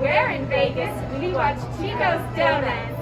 We're in Vegas. We watch Chico's Donuts.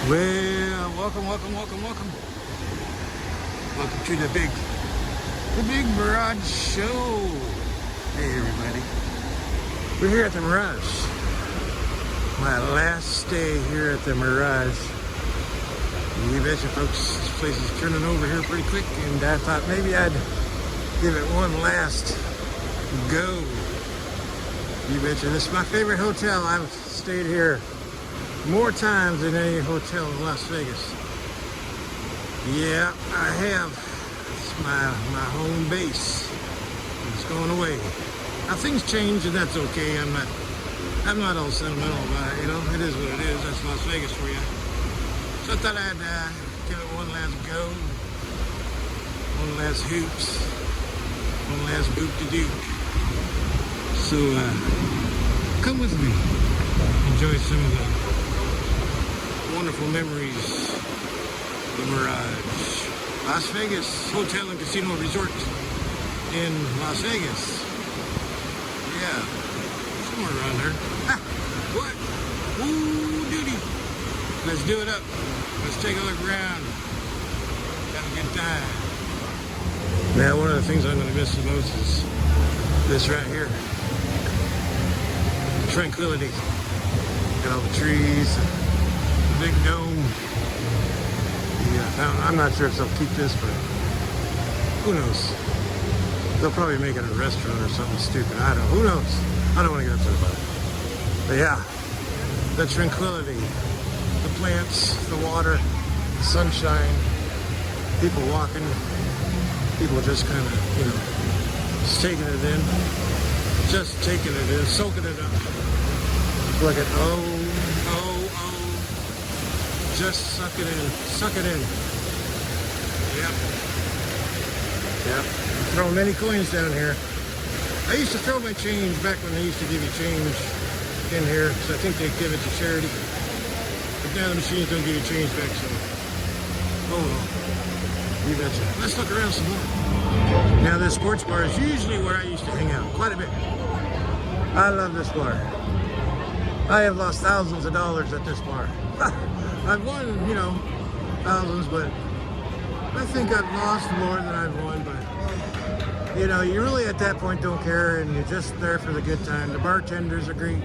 Well, welcome. Welcome to the big Mirage show. Hey everybody. We're here at the Mirage. My last day here at the Mirage. You betcha folks, this place is turning over here pretty quick, and I thought maybe I'd give it one last go. You betcha. This is my favorite hotel. I've stayed here more times than any hotel in Las Vegas. Yeah, I have. It's my home base. It's going away. Now things change, and that's okay. I'm not all sentimental about it, you know. It is what it is. That's Las Vegas for you. So I thought I'd give it one last go, one last hoops, one last boop to do. So come with me. Enjoy some of the wonderful memories of the Mirage. Las Vegas Hotel and Casino Resort in Las Vegas. Yeah, somewhere around there. Ah, what? Ooh, duty. Let's do it up. Let's take a look around. Have a good time. Now, one of the things I'm going to miss the most is this right here. The tranquility. Got all the trees. Big dome. Yeah, I'm not sure if they'll keep this, but who knows? They'll probably make it a restaurant or something stupid. I don't know. Who knows? I don't want to get upset about it. But yeah, the tranquility, the plants, the water, the sunshine, people walking, people just kind of, you know, just taking it in, soaking it up. Look at, just suck it in. Yep. Throw many coins down here. I used to throw my change back when they used to give you change in here, because I think they give it to charity. But now the machines don't give you change back, so oh well. You betcha. Let's look around some more. Now this sports bar is usually where I used to hang out quite a bit. I love this bar. I have lost thousands of dollars at this bar. I've won, you know, thousands, but I think I've lost more than I've won. But, you know, you really at that point don't care, and you're just there for the good time. The bartenders are great.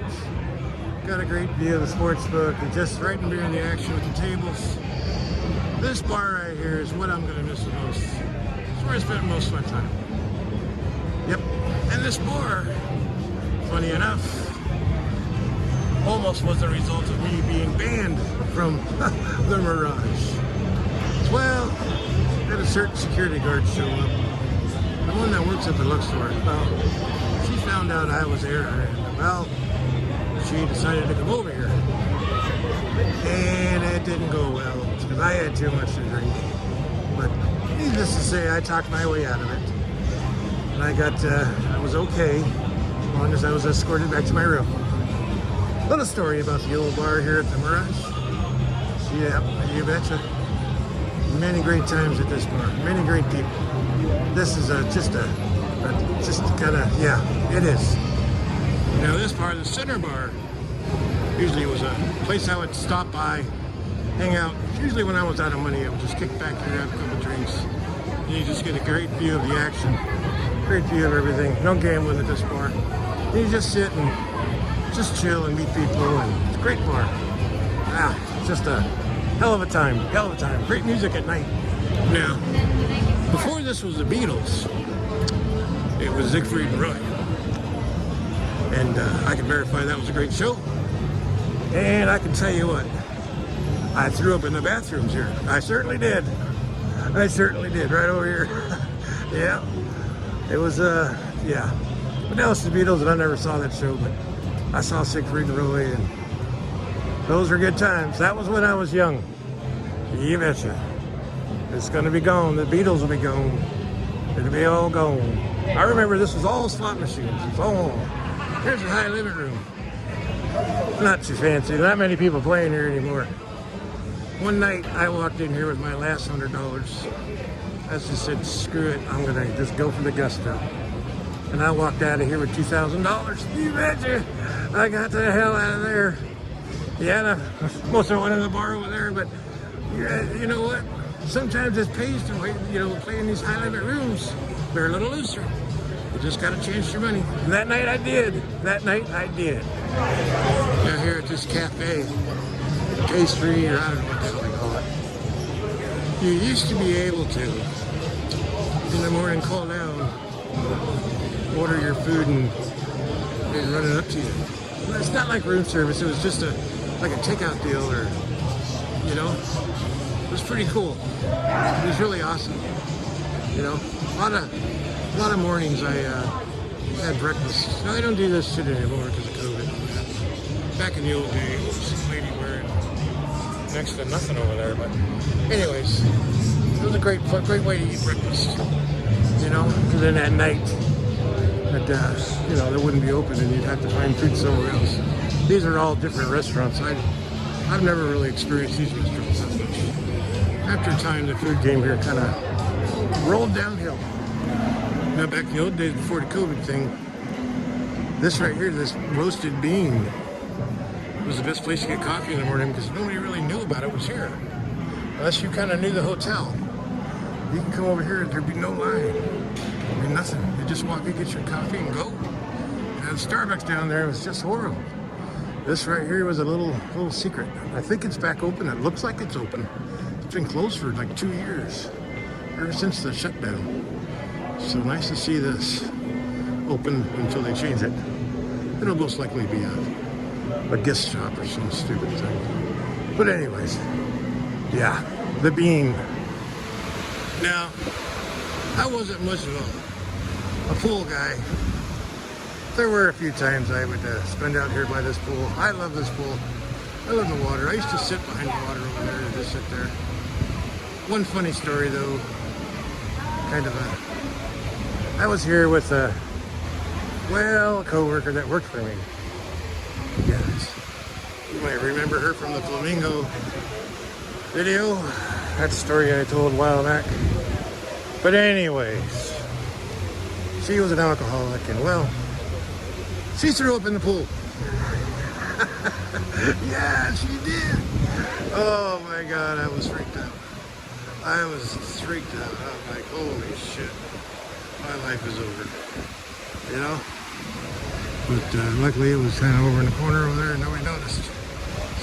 Got a great view of the sports book. You're just right in behind the action with the tables. This bar right here is what I'm going to miss the most. It's where I spent most of my time. Yep. And this bar, funny enough, almost was the result of me being banned from the Mirage. Well, had a certain security guard show up. The one that works at the Luxor. Well, she found out I was there, and well, she decided to come over here. And it didn't go well, because I had too much to drink. But needless to say, I talked my way out of it. And I was okay, as long as I was escorted back to my room. Little story about the old bar here at the Mirage. Yeah, you betcha. Many great times at this bar. Many great people. This is just kind of, yeah, it is. You know, this bar, the center bar, usually was a place I would stop by, hang out. Usually when I was out of money, I would just kick back there, have a couple drinks. And you just get a great view of the action. Great view of everything. No gambling at this bar. And you just sit and just chill and meet people, and it's a great bar. Just a hell of a time. Great music at night. Now, before this was the Beatles, it was Siegfried and Roy. And I can verify that was a great show. And I can tell you what, I threw up in the bathrooms here. I certainly did, right over here. Yeah, it was, yeah. But that was the Beatles, and I never saw that show, but I saw Siegfried and Roy, and those were good times. That was when I was young. You betcha. It's going to be gone. The Beatles will be gone. It'll be all gone. I remember this was all slot machines. It's all. Here's a high limit room. Not too fancy. Not many people playing here anymore. One night I walked in here with my last $100. I just said, screw it. I'm going to just go for the gusto. And I walked out of here with $2,000. You betcha. I got the hell out of there. Yeah, most of it went in the bar over there, but you know what? Sometimes it pays to play in these high limit rooms. They're a little looser. You just got to change your money. And that night I did. Now here at this cafe, pastry, or I don't know what the hell they call it. You used to be able to, in the morning, call down, order your food, and they'd run it up to you. Well, it's not like room service. It was just like a takeout deal, or it was pretty cool. It was really awesome. A lot of mornings I had breakfast. Now they don't do this shit anymore because of COVID. Back in the old days, some lady wearing next to nothing over there. But anyways, it was a great way to eat breakfast. And then at night, they wouldn't be open, and you'd have to find food somewhere else. These are all different restaurants. I've never really experienced these restaurants that much. After a time, the food game here kind of rolled downhill. Now, back in the old days before the COVID thing, this right here, this roasted bean, was the best place to get coffee in the morning because nobody really knew about it was here. Unless you kind of knew the hotel. You can come over here, there'd be no line. There'd be nothing. You just walk in, get your coffee, and go. And Starbucks down there was just horrible. This right here was a little secret. I think it's back open. It looks like it's open. It's been closed for like 2 years, ever since the shutdown. So nice to see this open until they change it. It'll most likely be a gift shop or some stupid thing. But anyways, yeah, the bean. Now, I wasn't much of a pool guy. There were a few times I would spend out here by this pool. I love this pool. I love the water. I used to sit behind the water over there and just sit there. One funny story though, I was here with a co-worker that worked for me. Yes. You might remember her from the Flamingo video. That story I told a while back. But anyways, she was an alcoholic, and she threw up in the pool. Yeah, she did. Oh my God, I was freaked out. I was like, holy shit, my life is over. But luckily it was kind of over in the corner over there and nobody noticed.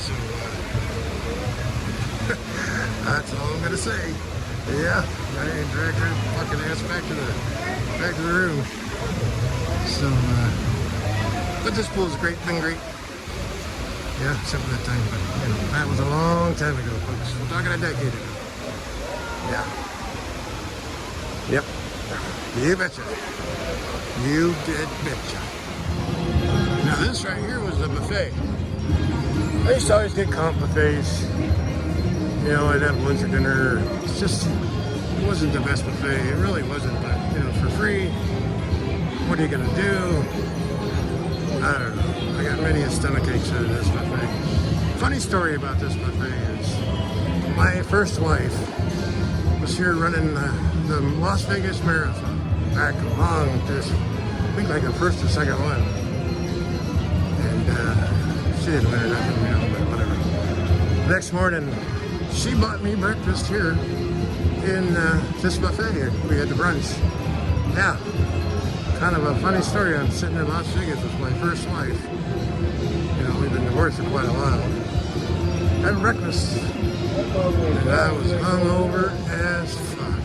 So that's all I'm gonna say. Yeah, I dragged her fucking ass back to the room. So, but this pool's been great. Yeah, except for that time, but that was a long time ago, folks. We're talking a decade ago. Yeah. Yep. You betcha. You did betcha. Now this right here was the buffet. I used to always get comp buffets. I'd have lunch or dinner. It wasn't the best buffet. It really wasn't, but for free. What are you gonna do? I don't know. I got many a stomach aches out of this buffet. Funny story about this buffet is my first wife was here running the Las Vegas Marathon back along this, I think like the first or second one. And she didn't win it, but whatever. Next morning, she bought me breakfast here in this buffet here. We had the brunch. Yeah. Kind of a funny story. I'm sitting in Las Vegas with my first wife. We've been divorced for quite a while. Had breakfast. And I was hungover as fuck.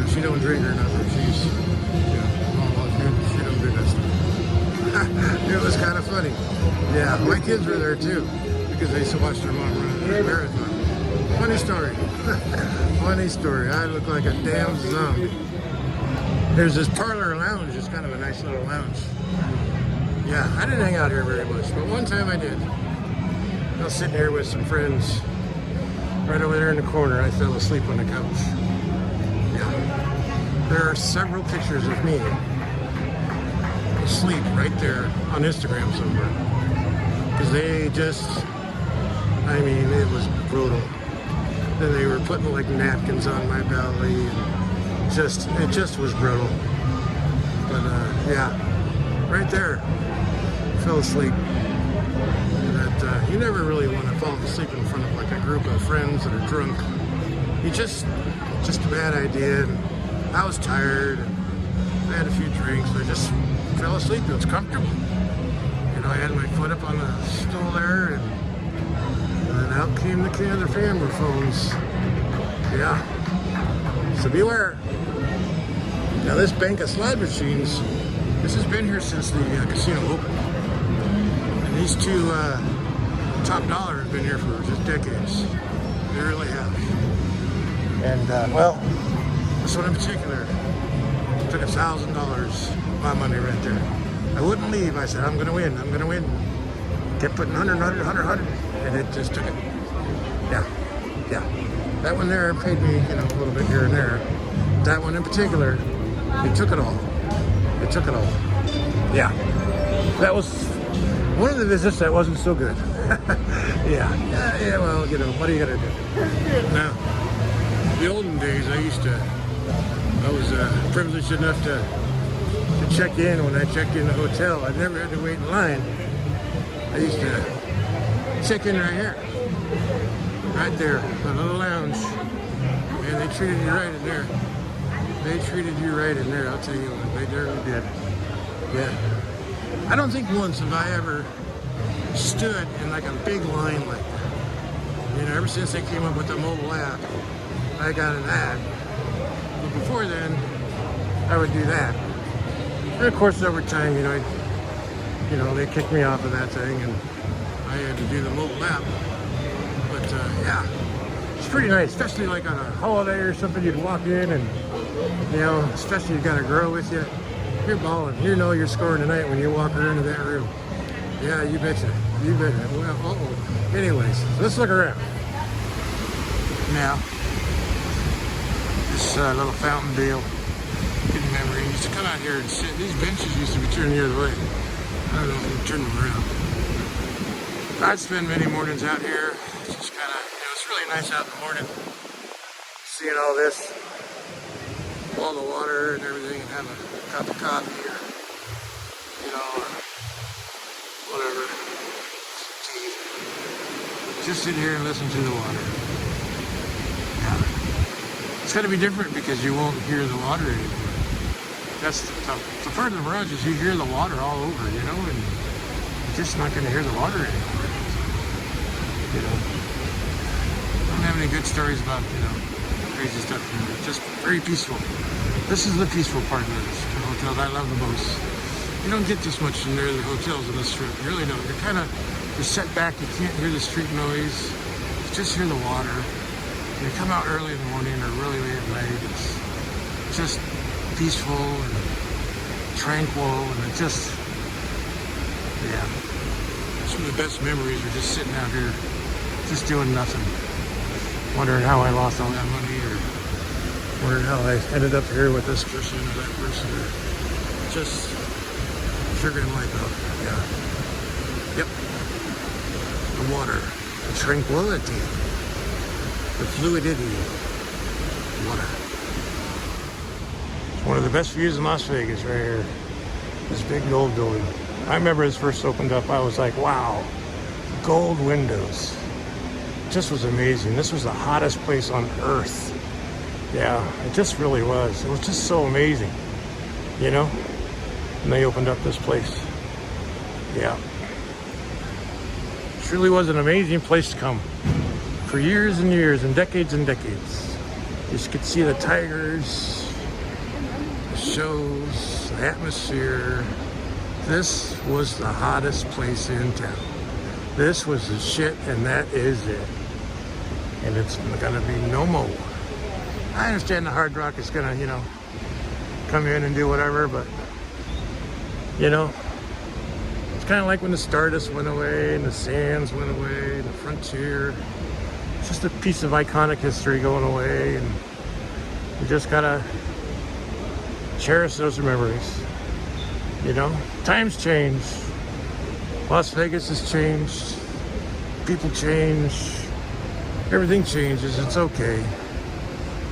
She don't drink or nothing. She's, she don't do that stuff. It was kind of funny. Yeah, my kids were there too because they used to watch their mom run the marathon. Funny story. Funny story. I look like a damn zombie. There's this parlor lounge. It's kind of a nice little lounge. Yeah, I didn't hang out here very much, but one time I did. I was sitting here with some friends. Right over there in the corner, I fell asleep on the couch. Yeah. There are several pictures of me asleep right there on Instagram somewhere. Because they just, I mean, it was brutal. Then they were putting like napkins on my belly, and it just was brutal. But yeah, right there, fell asleep. That you never really want to fall asleep in front of like a group of friends that are drunk. You just a bad idea. And I was tired. And I had a few drinks. I just fell asleep. It was comfortable. You know, I had my foot up on the stool there, and then out came the other camera phones. Yeah. So beware. Now this bank of slot machines, this has been here since the casino opened. And these two top dollar have been here for just decades. They really have. And well, this one in particular took $1,000 of my money right there. I wouldn't leave. I said, I'm gonna win, I'm gonna win. Kept putting 100, 100, 100, 100, and it just took it. Yeah, yeah. That one there paid me, you know, a little bit here and there. That one in particular, it took it all. It took it all. Yeah. That was one of the visits that wasn't so good. Yeah, well, you know, what are you gonna do? Now, the olden days, I was privileged enough to check in. When I checked in the hotel, I never had to wait in line. I used to check in right here, right there, the little lounge. Man, they treated you right in there. They treated you right in there, I'll tell you what, they really did. Yeah. I don't think once have I ever stood in like a big line like that. You know, ever since they came up with the mobile app, I got an ad. But before then, I would do that. And of course, over time, you know, they kicked me off of that thing, and I had to do the mobile app. But yeah, it's pretty nice, especially like on a holiday or something. You'd walk in, and you know, especially you got a girl with you. You're balling. You know you're scoring tonight when you walk her into that room. Yeah, you betcha. You betcha. Well, anyways, let's look around. Now, this little fountain deal. Good memory. Used to come out here and sit. These benches used to be turned the other way. I don't know if you can turn them around. I'd spend many mornings out here. Just kind of, you know, it's really nice out in the morning. Seeing all this, all the water and everything, and have a cup of coffee or, you know, or whatever, tea. Just sit here and listen to the water. Yeah. It's got to be different because you won't hear the water anymore. That's the part of the Mirage is you hear the water all over, you know, and you're just not going to hear the water anymore. You know, I don't have any good stories about, you know, crazy stuff here. Just very peaceful. This is the peaceful part of this hotel that I love the most. You don't get this much in there, the hotels on the strip. You really don't. You're set back. You can't hear the street noise. You just hear the water. You come out early in the morning or really late at night. It's just peaceful and tranquil, and it just, yeah. Some of the best memories are just sitting out here, just doing nothing. Wondering how I lost all that money, or wondering how I ended up here with this person or that person, or just figuring life out. Yeah. Yep. The water, the tranquility, the fluidity, water. One of the best views in Las Vegas right here. This big gold building. I remember this first opened up, I was like, wow, gold windows. It just was amazing. This was the hottest place on earth. Yeah, it just really was. It was just so amazing, you know? And they opened up this place. Yeah. It really was an amazing place to come. For years and years and decades. You just could see the tigers, shows, the atmosphere. This was the hottest place in town. This was the shit, and that is it. And it's gonna be no more. I understand the Hard Rock is gonna, you know, come in and do whatever, but you know, it's kind of like when the Stardust went away and the Sands went away, the Frontier. It's just a piece of iconic history going away, and you just gotta cherish those memories. You know, times change. Las Vegas has changed. People change. Everything changes. It's okay.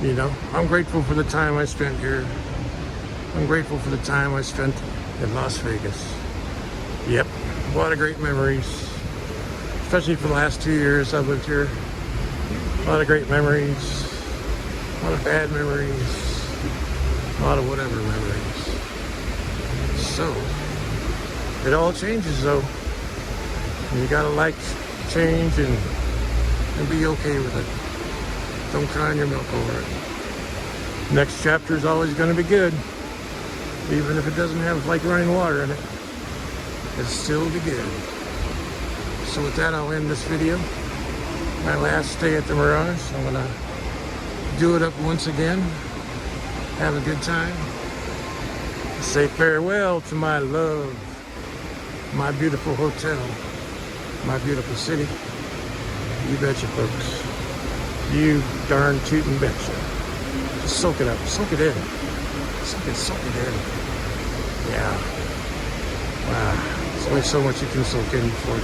You know, I'm grateful for the time I spent here. I'm grateful for the time I spent in Las Vegas. Yep, a lot of great memories. Especially for the last 2 years I've lived here. A lot of great memories. A lot of bad memories. A lot of whatever memories. So, it all changes though. And you gotta like change and be okay with it. Don't cry on your milk over it. Next chapter is always gonna be good. Even if it doesn't have like running water in it. It'll still be good. So with that, I'll end this video. My last day at the Mirage. I'm gonna do it up once again. Have a good time. Say farewell to my love, my beautiful hotel, my beautiful city. You betcha, folks. You darn tootin' betcha. Just soak it up, soak it in. Soak it in. Yeah. Wow. There's only so much you can soak in before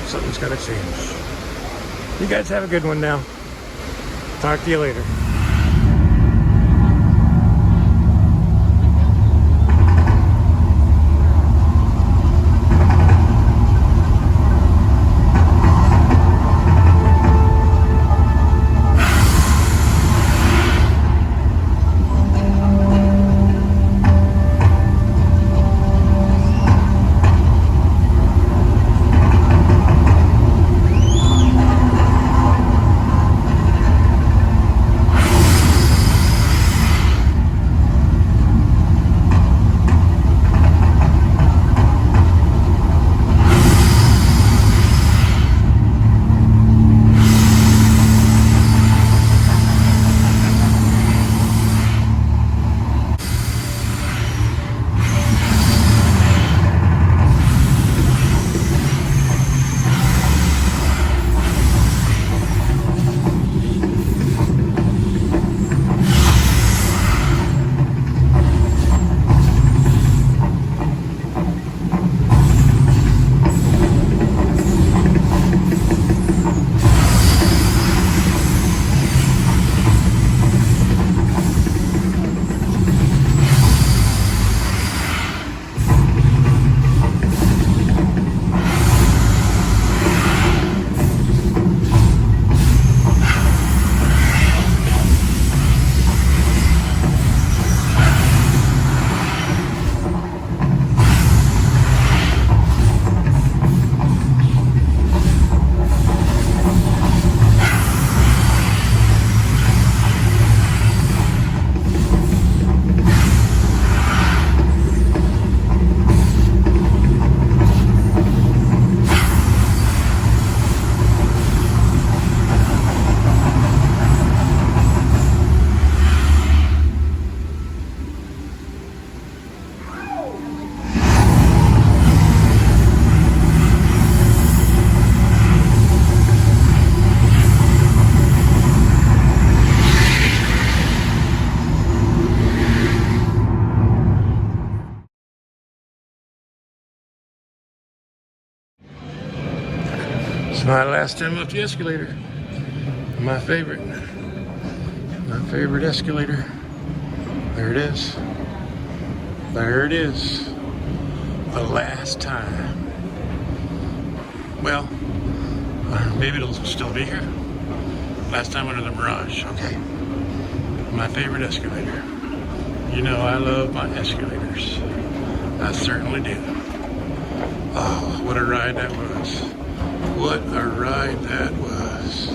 something's gotta change. You guys have a good one now. Talk to you later. It's my last time up the escalator. My favorite escalator. There it is. There it is. The last time. Well, maybe it'll still be here. Last time under the Mirage. Okay. My favorite escalator. You know I love my escalators. I certainly do. Oh, what a ride that was. What a ride that was.